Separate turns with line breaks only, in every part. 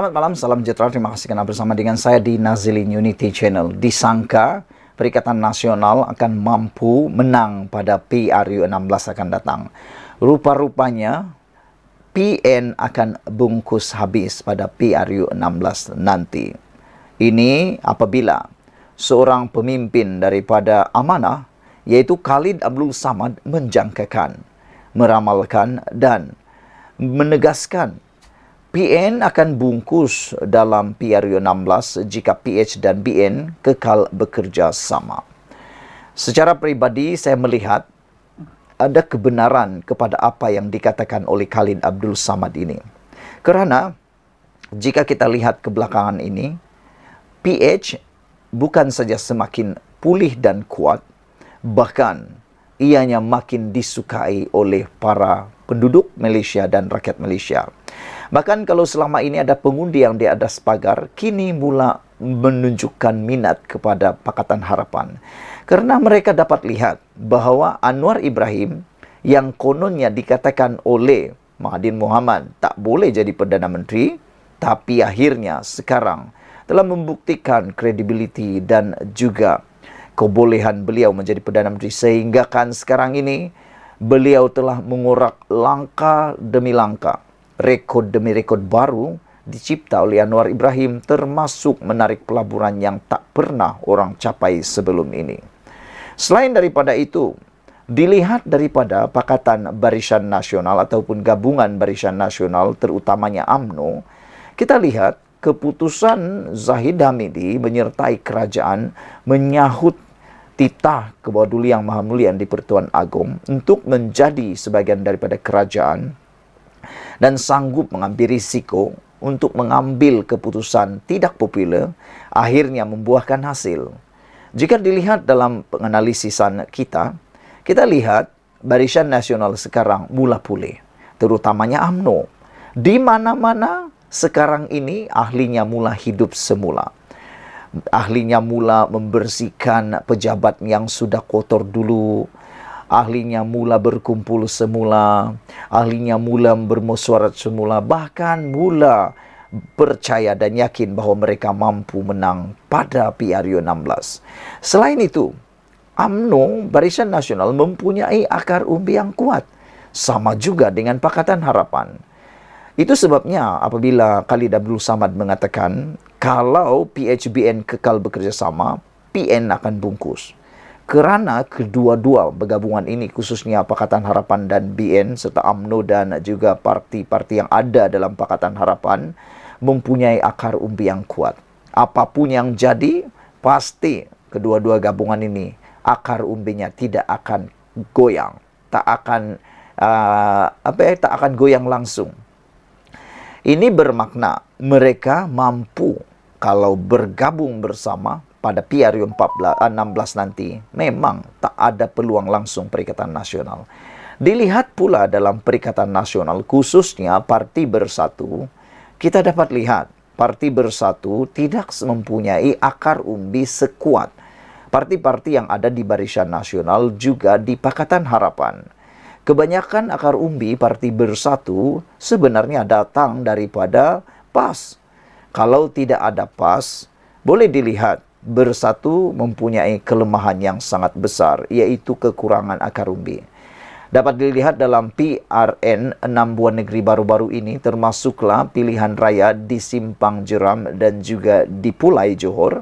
Selamat malam, salam sejahtera. Terima kasih karena bersama dengan saya di Nazilin Unity Channel. Disangka Perikatan Nasional akan mampu menang pada PRU 16 akan datang. Rupa-rupanya PN akan bungkus habis pada PRU 16 nanti. Ini apabila seorang pemimpin daripada amanah, yaitu Khalid Abdul Samad, menjangkakan, meramalkan dan menegaskan PN akan bungkus dalam PRU 16 jika PH dan BN kekal bekerja sama. Secara pribadi saya melihat ada kebenaran kepada apa yang dikatakan oleh Khalid Abdul Samad ini. Kerana jika kita lihat kebelakangan ini, PH bukan saja semakin pulih dan kuat, bahkan ianya makin disukai oleh para penduduk Malaysia dan rakyat Malaysia. Bahkan kalau selama ini ada pengundi yang di atas pagar, kini mula menunjukkan minat kepada Pakatan Harapan. Kerana mereka dapat lihat bahawa Anwar Ibrahim yang kononnya dikatakan oleh Mahathir Mohamad tak boleh jadi Perdana Menteri, tapi akhirnya sekarang telah membuktikan kredibiliti dan juga kebolehan beliau menjadi Perdana Menteri. Sehingga kan sekarang ini beliau telah mengorak langkah demi langkah, rekod demi rekod baru dicipta oleh Anwar Ibrahim, termasuk menarik pelaburan yang tak pernah orang capai sebelum ini. Selain daripada itu, dilihat daripada Pakatan Barisan Nasional ataupun Gabungan Barisan Nasional, terutamanya UMNO, kita lihat keputusan Zahid Hamidi menyertai kerajaan menyahut titah Kebawah Duli Yang Maha Mulia di Pertuan Agong untuk menjadi sebahagian daripada kerajaan dan sanggup mengambil risiko untuk mengambil keputusan tidak popular, akhirnya membuahkan hasil. Jika dilihat dalam penganalisisan kita lihat Barisan Nasional sekarang mula pulih, terutamanya UMNO. Di mana-mana sekarang ini ahlinya mula hidup semula. Ahlinya mula membersihkan pejabat yang sudah kotor dulu. Ahlinya mula berkumpul semula, ahlinya mula bermusyawarah semula, bahkan mula percaya dan yakin bahawa mereka mampu menang pada PRU 16. Selain itu, UMNO, Barisan Nasional, mempunyai akar umbi yang kuat. Sama juga dengan Pakatan Harapan. Itu sebabnya apabila Khalid Abdul Samad mengatakan, kalau PHBN kekal bekerjasama, PN akan bungkus. Kerana kedua-dua bergabungan ini, khususnya Pakatan Harapan dan BN serta UMNO dan juga parti-parti yang ada dalam Pakatan Harapan, mempunyai akar umbi yang kuat. Apapun yang jadi, pasti kedua-dua gabungan ini akar umbinya tidak akan goyang, tak akan tak akan goyang langsung. Ini bermakna mereka mampu kalau bergabung bersama pada PRU 16 nanti, memang tak ada peluang langsung Perikatan Nasional. Dilihat pula dalam Perikatan Nasional, khususnya Parti Bersatu, kita dapat lihat Parti Bersatu tidak mempunyai akar umbi sekuat parti-parti yang ada di Barisan Nasional juga di Pakatan Harapan. Kebanyakan akar umbi Parti Bersatu sebenarnya datang daripada PAS. Kalau tidak ada PAS, boleh dilihat Bersatu mempunyai kelemahan yang sangat besar, iaitu kekurangan akar umbi. Dapat dilihat dalam PRN 6 buah negeri baru-baru ini, termasuklah pilihan raya di Simpang Jeram dan juga di Pulai Johor.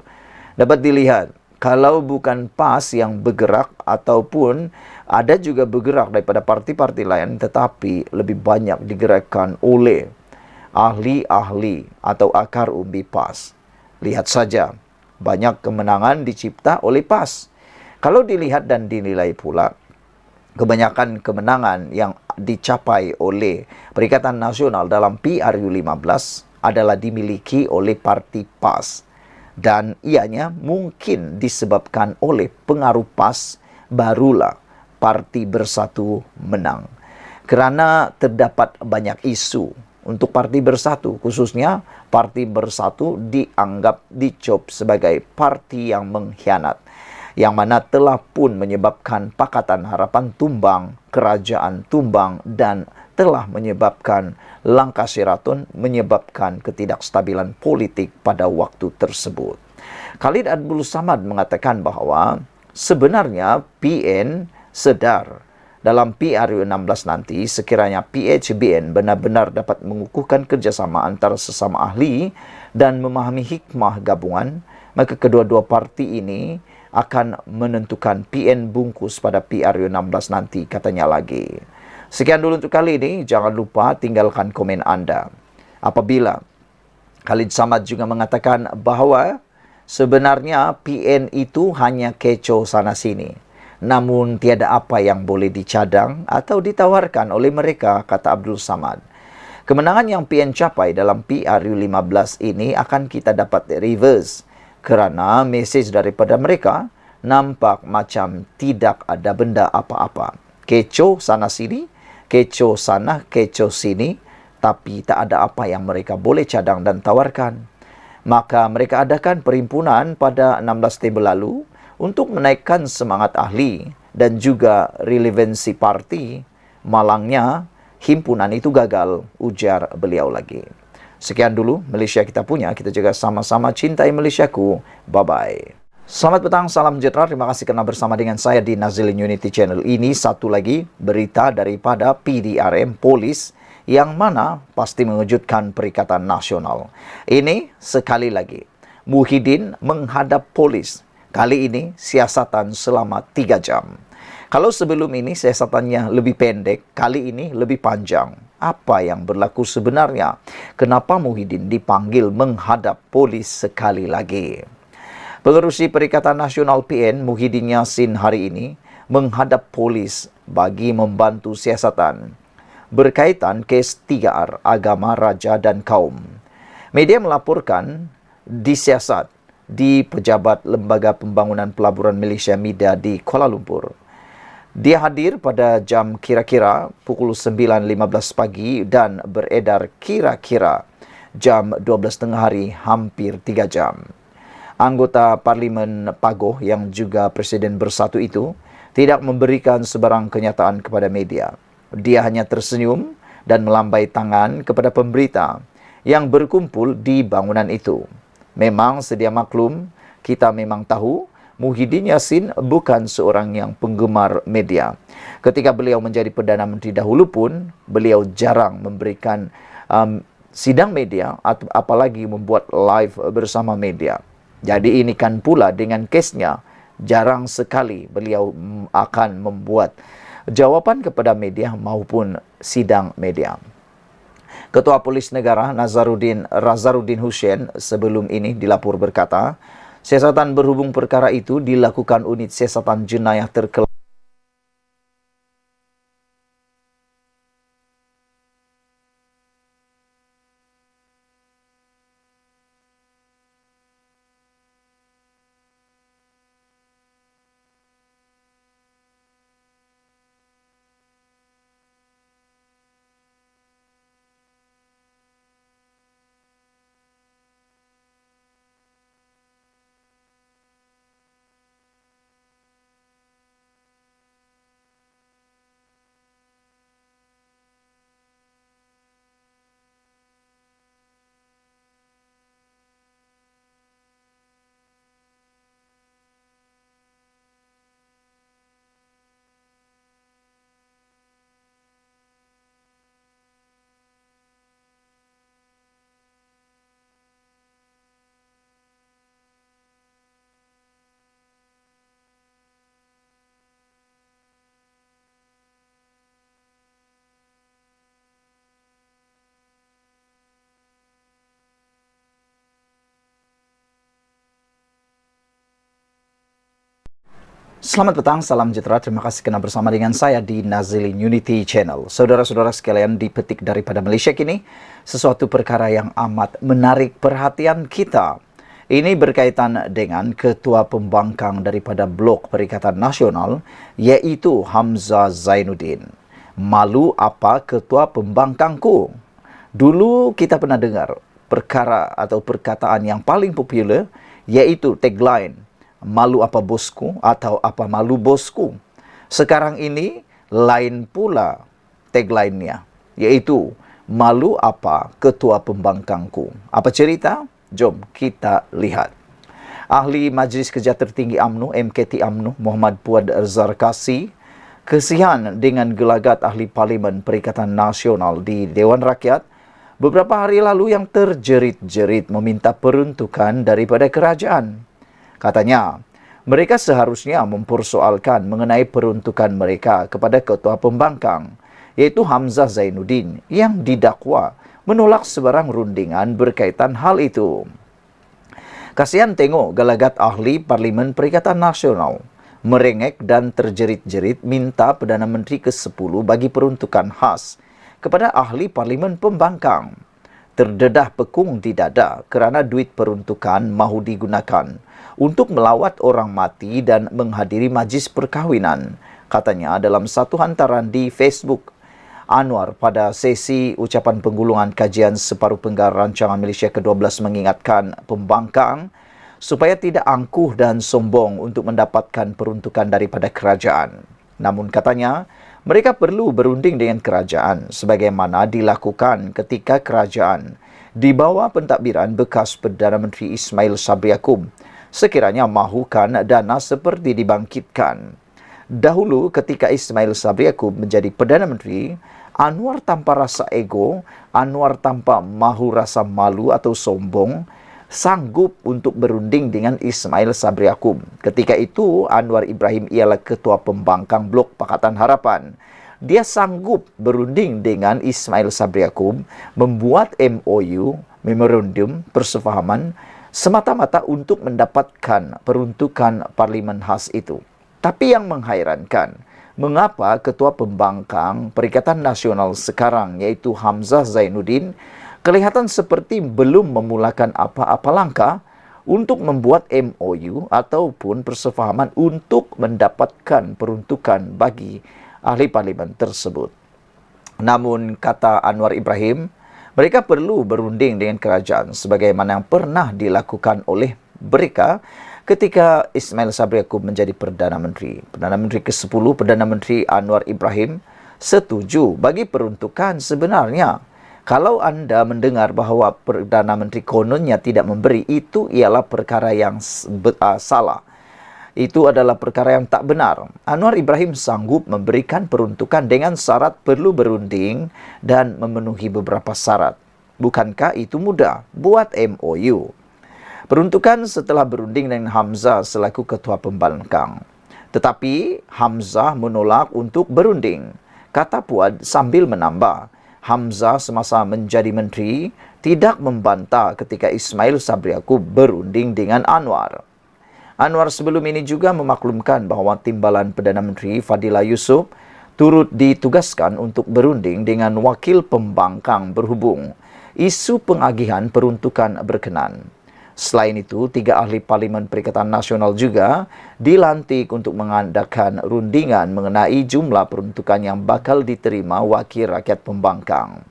Dapat dilihat, kalau bukan PAS yang bergerak ataupun ada juga bergerak daripada parti-parti lain, tetapi lebih banyak digerakkan oleh ahli-ahli atau akar umbi PAS. Lihat saja, banyak kemenangan dicipta oleh PAS. Kalau dilihat dan dinilai pula, kebanyakan kemenangan yang dicapai oleh Perikatan Nasional dalam PRU 15 adalah dimiliki oleh parti PAS. Dan ianya mungkin disebabkan oleh pengaruh PAS, barulah Parti Bersatu menang. Kerana terdapat banyak isu untuk Parti Bersatu, khususnya Parti Bersatu dianggap dicop sebagai parti yang mengkhianat, yang mana telah pun menyebabkan Pakatan Harapan tumbang, kerajaan tumbang, dan telah menyebabkan langkah Sheraton, menyebabkan ketidakstabilan politik pada waktu tersebut. Khalid Abdul Samad mengatakan bahawa sebenarnya PN sedar dalam PRU 16 nanti sekiranya PHBN benar-benar dapat mengukuhkan kerjasama antara sesama ahli dan memahami hikmah gabungan, maka kedua-dua parti ini akan menentukan PN bungkus pada PRU 16 nanti, katanya lagi. Sekian dulu untuk kali ini, jangan lupa tinggalkan komen anda. Apabila Khalid Samad juga mengatakan bahawa sebenarnya PN itu hanya kecoh sana-sini, namun tiada apa yang boleh dicadang atau ditawarkan oleh mereka, kata Abdul Samad. Kemenangan yang PN capai dalam PRU 15 ini akan kita dapat reverse kerana mesej daripada mereka nampak macam tidak ada benda apa-apa. Kecoh sana-sini, kecoh sana, kecoh sini, tapi tak ada apa yang mereka boleh cadang dan tawarkan. Maka mereka adakan perhimpunan pada 16 Oktober lalu untuk menaikkan semangat ahli dan juga relevansi parti. Malangnya, himpunan itu gagal, ujar beliau lagi. Sekian dulu Malaysia kita punya, kita juga sama-sama cintai Malaysiaku. Bye-bye. Selamat petang, salam sejahtera. Terima kasih kerana bersama dengan saya di Nazilin Unity Channel. Ini satu lagi berita daripada PDRM Polis yang mana pasti mengejutkan Perikatan Nasional. Ini sekali lagi, Muhyiddin menghadap polis. Kali ini siasatan selama 3 jam. Kalau sebelum ini siasatannya lebih pendek, kali ini lebih panjang. Apa yang berlaku sebenarnya? Kenapa Muhyiddin dipanggil menghadap polis sekali lagi? Pengerusi Perikatan Nasional PN Muhyiddin Yassin hari ini menghadap polis bagi membantu siasatan berkaitan kes 3R, agama, raja dan kaum. Media melaporkan disiasat di Pejabat Lembaga Pembangunan Pelaburan Malaysia Mida di Kuala Lumpur. Dia hadir pada jam kira-kira pukul 9.15 pagi dan beredar kira-kira jam 12 tengah hari, hampir 3 jam. Anggota Parlimen Pagoh yang juga Presiden Bersatu itu tidak memberikan sebarang kenyataan kepada media. Dia hanya tersenyum dan melambai tangan kepada pemberita yang berkumpul di bangunan itu. Memang sedia maklum, kita memang tahu Muhyiddin Yassin bukan seorang yang penggemar media. Ketika beliau menjadi Perdana Menteri dahulu pun, beliau jarang memberikan sidang media atau apalagi membuat live bersama media. Jadi ini kan pula dengan kesnya, jarang sekali beliau akan membuat jawapan kepada media maupun sidang media. Ketua Polis Negara Nazarudin Hussein sebelum ini dilapor berkata, siasatan berhubung perkara itu dilakukan unit siasatan jenayah terkelas. Selamat petang, salam sejahtera. Terima kasih kerana bersama dengan saya di Nazilin Unity Channel. Saudara-saudara sekalian, dipetik daripada Malaysia kini, sesuatu perkara yang amat menarik perhatian kita. Ini berkaitan dengan Ketua Pembangkang daripada Blok Perikatan Nasional, iaitu Hamzah Zainuddin. Malu apa Ketua Pembangkangku? Dulu kita pernah dengar perkara atau perkataan yang paling popular, iaitu tagline, malu apa bosku atau apa malu bosku. Sekarang ini lain pula tagline-nya. yaitu malu apa ketua pembangkangku. Apa cerita? Jom kita lihat. Ahli Majlis Kerja Tertinggi UMNO MKT UMNO Muhammad Puad Zarkasi kesian dengan gelagat ahli Parlimen Perikatan Nasional di Dewan Rakyat beberapa hari lalu yang terjerit-jerit meminta peruntukan daripada kerajaan. Katanya, mereka seharusnya mempersoalkan mengenai peruntukan mereka kepada ketua pembangkang, yaitu Hamzah Zainuddin yang didakwa menolak sebarang rundingan berkaitan hal itu. Kasihan tengok gelagat ahli Parlimen Perikatan Nasional merengek dan terjerit-jerit minta Perdana Menteri ke-10 bagi peruntukan khas kepada ahli Parlimen Pembangkang. Terdedah pekung di dada kerana duit peruntukan mahu digunakan untuk melawat orang mati dan menghadiri majlis perkahwinan, katanya dalam satu hantaran di Facebook. Anwar pada sesi ucapan penggulungan kajian separuh penggar rancangan Malaysia ke-12 mengingatkan pembangkang supaya tidak angkuh dan sombong untuk mendapatkan peruntukan daripada kerajaan. Namun katanya, mereka perlu berunding dengan kerajaan sebagaimana dilakukan ketika kerajaan di bawah pentadbiran bekas Perdana Menteri Ismail Sabri Yaakob sekiranya mahukan dana seperti dibangkitkan. Dahulu ketika Ismail Sabri Yaakob menjadi Perdana Menteri, Anwar tanpa rasa ego, Anwar tanpa mahu rasa malu atau sombong, sanggup untuk berunding dengan Ismail Sabri Yaakob. Ketika itu, Anwar Ibrahim ialah Ketua Pembangkang Blok Pakatan Harapan. Dia sanggup berunding dengan Ismail Sabri Yaakob, membuat MOU, Memorandum Persefahaman, semata-mata untuk mendapatkan peruntukan Parlimen khas itu. Tapi yang menghairankan, mengapa Ketua Pembangkang Perikatan Nasional sekarang, yaitu Hamzah Zainuddin, kelihatan seperti belum memulakan apa-apa langkah untuk membuat MOU ataupun persefahaman untuk mendapatkan peruntukan bagi ahli parlimen tersebut. Namun, kata Anwar Ibrahim, mereka perlu berunding dengan kerajaan sebagaimana yang pernah dilakukan oleh mereka ketika Ismail Sabri Yaakob menjadi Perdana Menteri. Perdana Menteri ke-10, Perdana Menteri Anwar Ibrahim, setuju bagi peruntukan sebenarnya. Kalau anda mendengar bahawa Perdana Menteri kononnya tidak memberi, itu ialah perkara yang salah. Itu adalah perkara yang tak benar. Anwar Ibrahim sanggup memberikan peruntukan dengan syarat perlu berunding dan memenuhi beberapa syarat. Bukankah itu mudah? Buat MOU. Peruntukan setelah berunding dengan Hamzah selaku Ketua Pembangkang. Tetapi Hamzah menolak untuk berunding. Kata Puad sambil menambah, Hamzah semasa menjadi menteri tidak membantah ketika Ismail Sabri Yaakob berunding dengan Anwar. Anwar sebelum ini juga memaklumkan bahawa timbalan Perdana Menteri Fadilah Yusof turut ditugaskan untuk berunding dengan wakil pembangkang berhubung isu pengagihan peruntukan berkenan. Selain itu, 3 ahli Parlimen Perikatan Nasional juga dilantik untuk mengadakan rundingan mengenai jumlah peruntukan yang bakal diterima wakil rakyat pembangkang.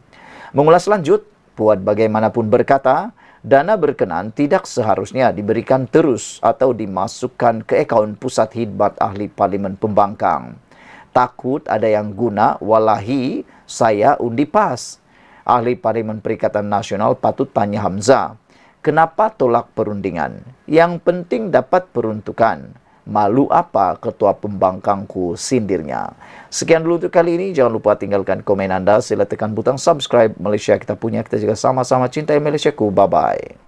Mengulas lanjut, Puad bagaimanapun berkata, dana berkenan tidak seharusnya diberikan terus atau dimasukkan ke akaun pusat khidmat ahli Parlimen Pembangkang. Takut ada yang guna, walahi saya undi PAS. Ahli Parlimen Perikatan Nasional patut tanya Hamzah, kenapa tolak perundingan? Yang penting dapat peruntukan. Malu apa ketua pembangkangku, sindirnya. Sekian dulu untuk kali ini. Jangan lupa tinggalkan komen anda. Sila tekan butang subscribe. Malaysia kita punya. Kita juga sama-sama cintai Malaysiaku. Bye-bye.